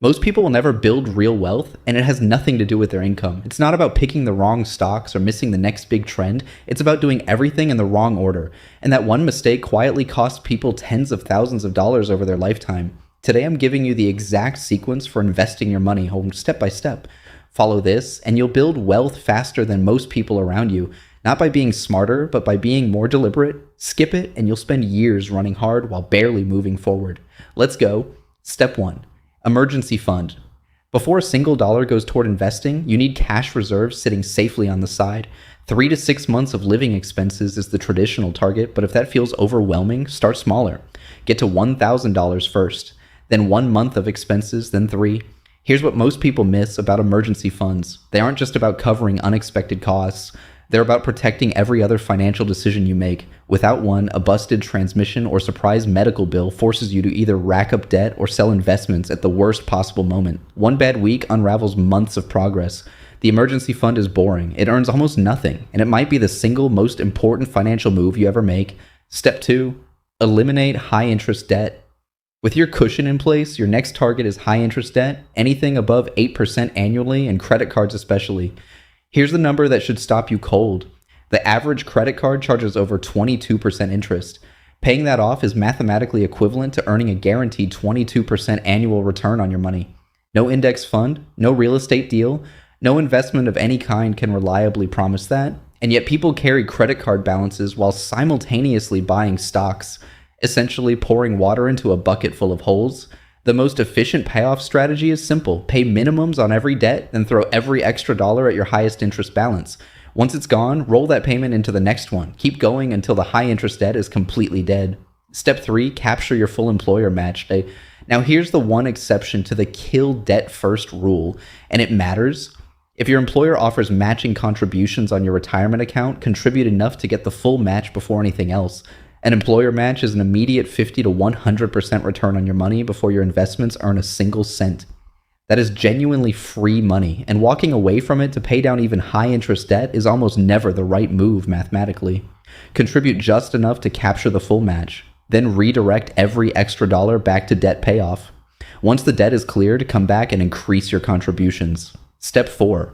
Most people will never build real wealth, and it has nothing to do with their income. It's not about picking the wrong stocks or missing the next big trend. It's about doing everything in the wrong order. And that one mistake quietly costs people tens of thousands of dollars over their lifetime. Today, I'm giving you the exact sequence for investing your money home step by step. Follow this, and you'll build wealth faster than most people around you. Not by being smarter, but by being more deliberate. Skip it, and you'll spend years running hard while barely moving forward. Let's go. Step 1. Emergency fund. Before a single dollar goes toward investing, you need cash reserves sitting safely on the side. 3 to 6 months of living expenses is the traditional target, but if that feels overwhelming, start smaller. Get to $1,000 first, then 1 month of expenses, then 3. Here's what most people miss about emergency funds. They aren't just about covering unexpected costs. They're about protecting every other financial decision you make. Without one, a busted transmission or surprise medical bill forces you to either rack up debt or sell investments at the worst possible moment. One bad week unravels months of progress. The emergency fund is boring. It earns almost nothing, and it might be the single most important financial move you ever make. Step 2, eliminate high-interest debt. With your cushion in place, your next target is high-interest debt, anything above 8% annually, and credit cards especially. Here's the number that should stop you cold. The average credit card charges over 22% interest. Paying that off is mathematically equivalent to earning a guaranteed 22% annual return on your money. No index fund, no real estate deal, no investment of any kind can reliably promise that, and yet people carry credit card balances while simultaneously buying stocks, essentially pouring water into a bucket full of holes. The most efficient payoff strategy is simple. Pay minimums on every debt, then throw every extra dollar at your highest interest balance. Once it's gone, roll that payment into the next one. Keep going until the high interest debt is completely dead. Step 3, capture your full employer match. Now here's the one exception to the kill debt first rule, and it matters. If your employer offers matching contributions on your retirement account, contribute enough to get the full match before anything else. An employer match is an immediate 50 to 100% return on your money before your investments earn a single cent. That is genuinely free money, and walking away from it to pay down even high-interest debt is almost never the right move mathematically. Contribute just enough to capture the full match, then redirect every extra dollar back to debt payoff. Once the debt is cleared, come back and increase your contributions. Step 4.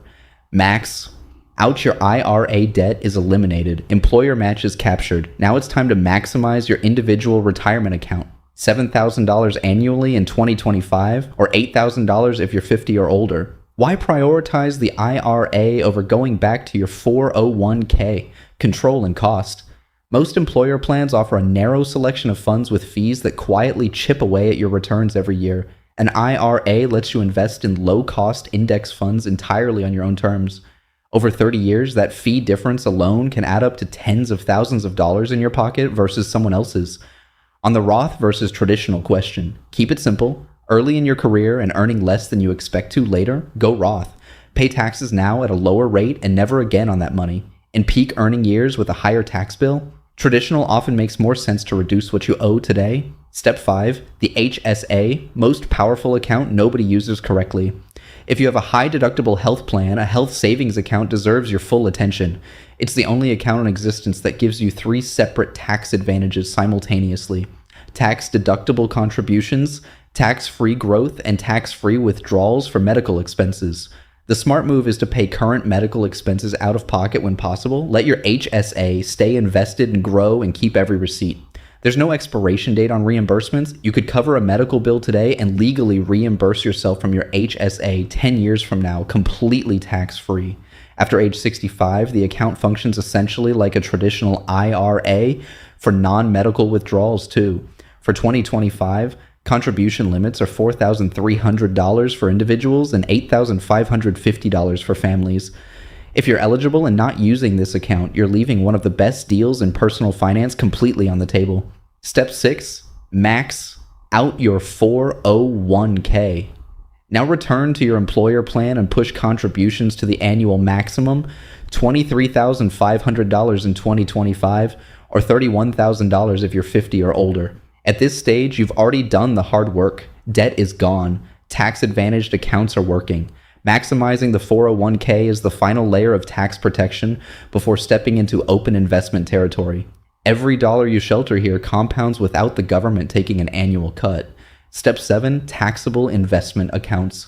Max. Out your IRA debt is eliminated. Employer match is captured. Now it's time to maximize your individual retirement account. $7,000 annually in 2025 or $8,000 if you're 50 or older. Why prioritize the IRA over going back to your 401k? Control and cost. Most employer plans offer a narrow selection of funds with fees that quietly chip away at your returns every year. An IRA lets you invest in low-cost index funds entirely on your own terms. Over 30 years, that fee difference alone can add up to tens of thousands of dollars in your pocket versus someone else's. On the Roth versus traditional question, keep it simple. Early in your career and earning less than you expect to later, go Roth. Pay taxes now at a lower rate and never again on that money. In peak earning years with a higher tax bill, traditional often makes more sense to reduce what you owe today. Step 5, the HSA, most powerful account nobody uses correctly. If you have a high deductible health plan, a health savings account deserves your full attention. It's the only account in existence that gives you 3 separate tax advantages simultaneously. Tax deductible contributions, tax-free growth, and tax-free withdrawals for medical expenses. The smart move is to pay current medical expenses out of pocket when possible. Let your HSA stay invested and grow and keep every receipt. There's no expiration date on reimbursements. You could cover a medical bill today and legally reimburse yourself from your HSA 10 years from now, completely tax-free. After age 65, the account functions essentially like a traditional IRA for non-medical withdrawals too. For 2025, contribution limits are $4,300 for individuals and $8,550 for families. If you're eligible and not using this account, you're leaving one of the best deals in personal finance completely on the table. Step 6, max out your 401k. Now return to your employer plan and push contributions to the annual maximum, $23,500 in 2025 or $31,000 if you're 50 or older. At this stage, you've already done the hard work. Debt is gone. Tax-advantaged accounts are working. Maximizing the 401k is the final layer of tax protection before stepping into open investment territory. Every dollar you shelter here compounds without the government taking an annual cut. Step 7, taxable investment accounts.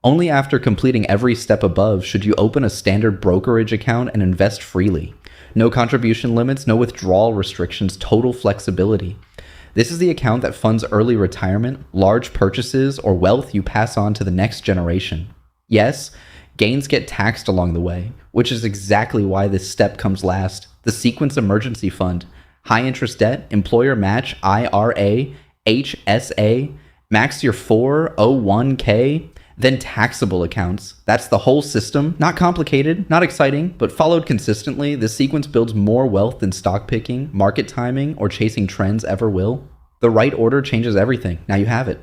Only after completing every step above should you open a standard brokerage account and invest freely. No contribution limits, no withdrawal restrictions, total flexibility. This is the account that funds early retirement, large purchases, or wealth you pass on to the next generation. Yes, gains get taxed along the way, which is exactly why this step comes last. The sequence emergency fund, high interest debt, employer match, IRA, HSA, max your 401k, then taxable accounts. That's the whole system. Not complicated, not exciting, but followed consistently, this sequence builds more wealth than stock picking, market timing, or chasing trends ever will. The right order changes everything. Now you have it.